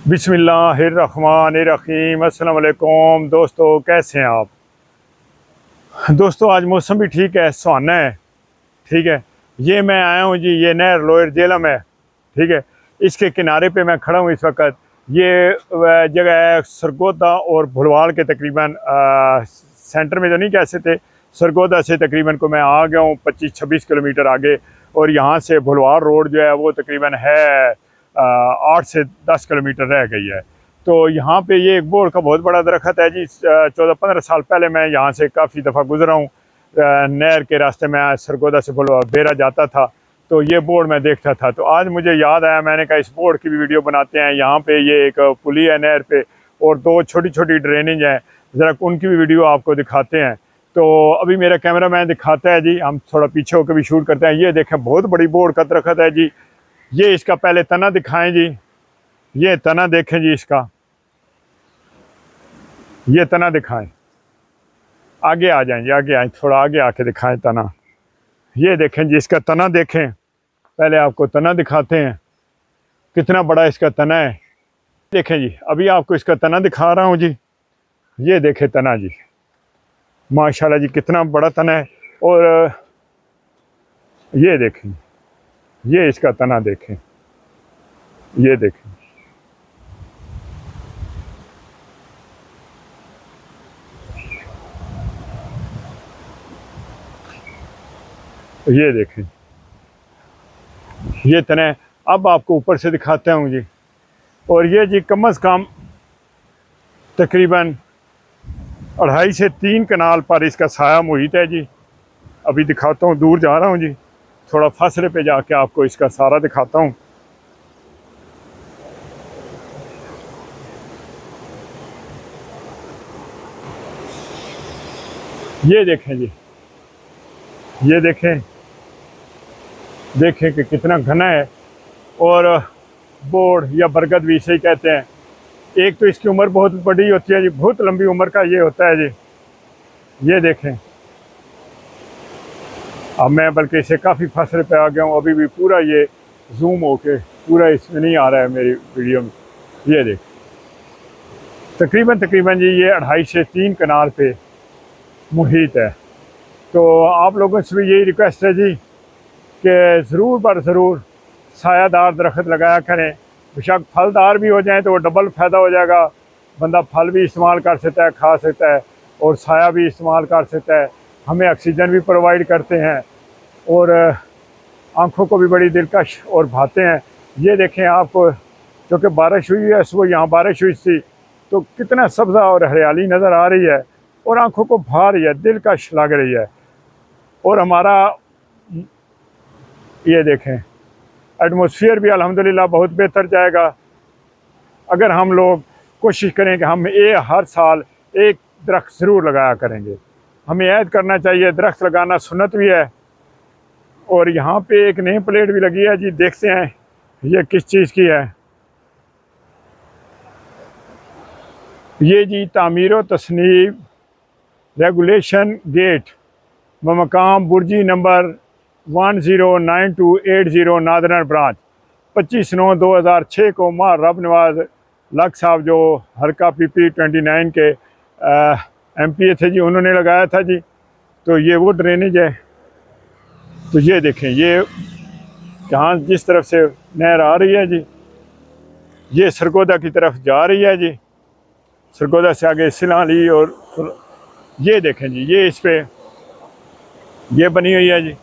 बिस्मिल्लाहिर्रहमानिर्रहीम। अस्सलाम वालेकुम दोस्तों, कैसे हैं आप दोस्तों। आज मौसम भी ठीक है, सुहाना है। ठीक है, ये मैं आया हूँ जी, ये नहर लोअर जेलम है। ठीक है, इसके किनारे पे मैं खड़ा हूँ इस वक्त। ये जगह है सरगोदा और भुलवाल के तकरीबन सेंटर में, जो नहीं कह सकते। सरगोदा से तकरीबन को मैं आ गया हूँ 25-26 किलोमीटर आगे, और यहाँ से भुलवाल रोड जो है वो तकरीबन है 8 से 10 किलोमीटर रह गई है। तो यहाँ पे ये एक बोर्ड का बहुत बड़ा दरख्त है जी। 14-15 साल पहले मैं यहाँ से काफ़ी दफ़ा गुजरा हूँ। नहर के रास्ते में सरगोदा से बेरा जाता था, तो ये बोर्ड मैं देखता था। तो आज मुझे याद आया, मैंने कहा इस बोर्ड की भी वीडियो बनाते हैं। यहाँ पे ये एक पुली है नहर पे, और दो छोटी छोटी ड्रेनेज हैं, ज़रा उनकी भी वीडियो आपको दिखाते हैं। तो अभी मेरा कैमरा मैन दिखाता है जी, हम थोड़ा पीछे होकर भी शूट करते हैं। ये देखें, बहुत बड़ी बोर्ड का दरख्त है जी। ये इसका पहले तना दिखाएं जी, ये तना देखें जी इसका, ये तना दिखाएं। आगे आ जाएं जी, आगे आए, थोड़ा आगे आके दिखाएं तना। ये देखें जी, इसका तना देखें। पहले आपको तना दिखाते हैं, कितना बड़ा इसका तना है। देखें जी, अभी आपको इसका तना दिखा रहा हूँ जी। ये देखें तना जी, माशाल्लाह जी, कितना बड़ा तना है। और ये देखें, ये इसका तना देखें, ये देखें, ये देखें, ये तना। अब आपको ऊपर से दिखाता हूँ जी। और ये जी कम अज़ कम तकरीबन 2.5 से 3 कनाल पर इसका साया मुहित है जी। अभी दिखाता हूँ, दूर जा रहा हूँ जी, थोड़ा फासले पे जाके आपको इसका सारा दिखाता हूँ। ये देखें जी, ये देखें, देखें कि कितना घना है। और बोर्ड या बरगद भी इसे ही कहते हैं। एक तो इसकी उम्र बहुत बड़ी होती है जी, बहुत लंबी उम्र का ये होता है जी। ये देखें, अब मैं बल्कि इसे काफ़ी फासले पे आ गया हूँ, अभी भी पूरा ये जूम होके पूरा इसमें नहीं आ रहा है मेरी वीडियो में। ये देख, तकरीबन तकरीबन जी ये 2.5 से 3 कनाल पे मुहित है। तो आप लोगों से भी यही रिक्वेस्ट है जी कि ज़रूर बर ज़रूर सायादार दरख्त लगाया करें। बेशक फलदार भी हो जाए तो वो डबल फ़ायदा हो जाएगा। बंदा फल भी इस्तेमाल कर सकता है, खा सकता है, और साया भी इस्तेमाल कर सकता है। हमें ऑक्सीजन भी प्रोवाइड करते हैं, और आँखों को भी बड़ी दिलकश और भाते हैं। ये देखें आप, जो कि बारिश हुई है सुबह, यहाँ बारिश हुई थी, तो कितना सब्ज़ा और हरियाली नज़र आ रही है, और आँखों को भा रही है, दिलकश लग रही है। और हमारा ये देखें, एटमॉस्फेयर भी अल्हम्दुलिल्लाह बहुत बेहतर जाएगा अगर हम लोग कोशिश करें कि हम हर साल एक दरख्त ज़रूर लगाया करेंगे। हमें ऐद करना चाहिए, दरख्त लगाना सुन्नत भी है। और यहाँ पे एक नेम प्लेट भी लगी है जी, देखते हैं ये किस चीज़ की है। ये जी तामीर व तस्नीब रेगुलेशन गेट बमकाम बुर्जी नंबर 109280 नादरन ब्रांच, 25/9/2006 को माह रब नवाज लक साहब, जो हरका PP 29 के MPA थे जी, उन्होंने लगाया था जी। तो ये वो ड्रेनेज है। तो ये देखें, ये जहाँ जिस तरफ से नहर आ रही है जी, ये सरगोदा की तरफ जा रही है जी। सरगोदा से आगे सिलाली, और ये देखें जी, ये इस पे ये बनी हुई है जी,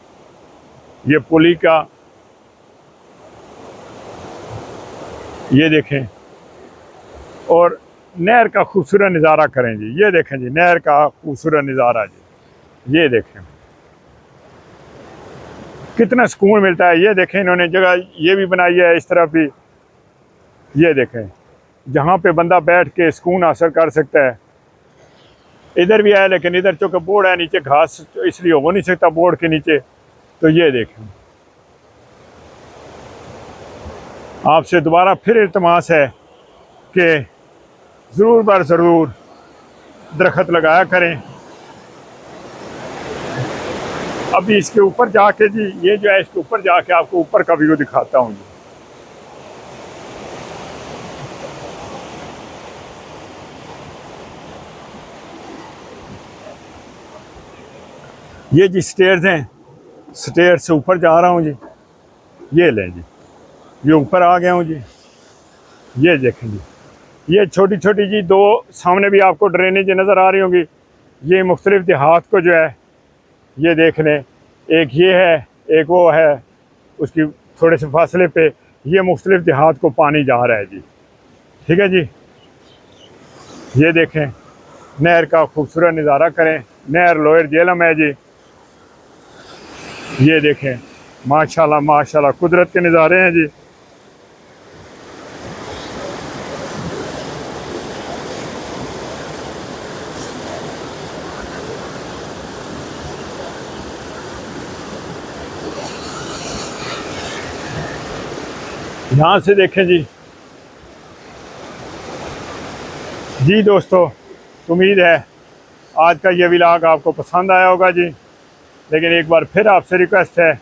ये पुली का। ये देखें, और नहर का खूबसूरत नज़ारा करें जी। ये देखें जी, नहर का खूबसूरत नज़ारा जी। ये देखें कितना सुकून मिलता है। ये देखें, इन्होंने जगह ये भी बनाई है इस तरफ भी। ये देखें, जहाँ पे बंदा बैठ के सुकून हासिल कर सकता है। इधर भी है, लेकिन इधर चूँकि बोर्ड है नीचे, घास तो इसलिए हो नहीं सकता बोर्ड के नीचे। तो ये देखें, आपसे दोबारा फिर इल्तमास है कि ज़रूर बर ज़रूर दरख्त लगाया करें। अभी इसके ऊपर जाके जी, ये जो है इसके ऊपर जाके आपको ऊपर का व्यू दिखाता हूँ जी। ये जी स्टेयर्स हैं, स्टेयर से ऊपर जा रहा हूँ जी। ये लें जी, ये ऊपर आ गया हूँ जी। ये देखें जी, ये छोटी छोटी जी दो सामने भी आपको ड्रेनेज नज़र आ रही होंगी। ये मुख्तलिफ देहात को जो है ये देख लें, एक ये है, एक वो है, उसकी थोड़े से फासले पे ये मुख्तलिफ देहात को पानी जा रहा है जी। ठीक है जी, ये देखें नहर का खूबसूरत नज़ारा करें। नहर लोअर झेलम है जी। ये देखें माशाल्लाह माशाल्लाह कुदरत के नज़ारे हैं जी। यहाँ से देखें जी। जी दोस्तों, उम्मीद है आज का ये व्लॉग आपको पसंद आया होगा जी। लेकिन एक बार फिर आपसे रिक्वेस्ट है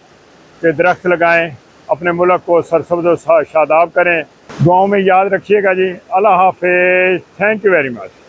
कि दरख्त लगाएं, अपने मुल्क को सरसब्ज़ और शादाब करें। दुआओं में याद रखिएगा जी। अल्लाह हाफिज़। Thank you very much.